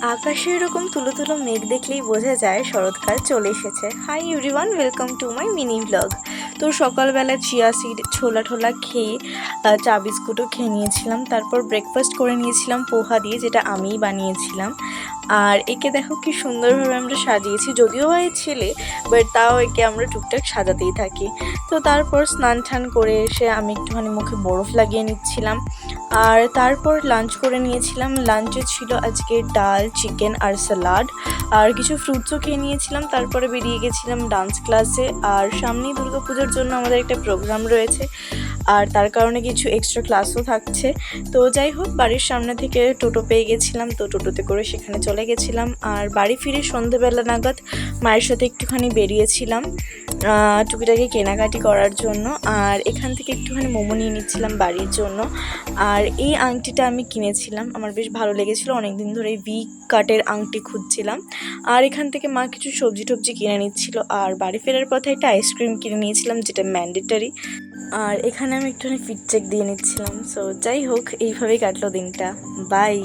আকাশে এরকম তুলো তুলো মেঘ দেখলেই বোঝা যায় শরৎকাল চলে এসেছে। Hi everyone, welcome to my mini blog. তো সকালবেলা চিয়া সিড ছোলা ঠোলা খেয়ে চা বিস্কুটও খেয়ে নিয়েছিলাম। তারপর ব্রেকফাস্ট করে নিয়েছিলাম পোহা দিয়ে, যেটা আমিই বানিয়েছিলাম। আর একে দেখো কি সুন্দরভাবে আমরা সাজিয়েছি, যদিও বা এই ছেলে, বাট তাও একে আমরা টুকটাক সাজাতেই থাকি। তো তারপর স্নান টান করে এসে আমি একটুখানি মুখে বরফ লাগিয়ে নিচ্ছিলাম। আর তারপর লাঞ্চ করে নিয়েছিলাম। লাঞ্চে ছিল আজকে ডাল, চিকেন আর স্যালাড, আর কিছু ফ্রুটসও খেয়ে নিয়েছিলাম। তারপরে বেরিয়ে গেছিলাম ডান্স ক্লাসে। আর সামনেই দুর্গাপুজোর জন্য আমাদের একটা প্রোগ্রাম রয়েছে, আর তার কারণে কিছু এক্সট্রা ক্লাসও থাকছে। তো যাই হোক, বাড়ির সামনে থেকে টোটো পেয়ে গেছিলাম, তো টোটোতে করে সেখানে চলে গেছিলাম। আর বাড়ি ফিরে সন্ধেবেলা নাগাদ মায়ের সাথে একটুখানি বেরিয়েছিলাম টুকিটাকি কেনাকাটি করার জন্য। আর এখান থেকে একটুখানি মোমো নিয়ে নিচ্ছিলাম বাড়ির জন্য। আর এই আংটিটা আমি কিনেছিলাম, আমার বেশ ভালো লেগেছিলো। অনেকদিন ধরে ভি কাটের আংটি খুঁজছিলাম। আর এখান থেকে মা কিছু সবজি টবজি কিনে নিচ্ছিল। আর বাড়ি ফেরার পথে একটা আইসক্রিম কিনে নিয়েছিলাম, যেটা ম্যান্ডেটারি। আর এখানে আমি একটুখানি ফিট চেক দিয়ে নিচ্ছিলাম। সো যাই হোক, এইভাবেই কাটলো দিনটা। বাই।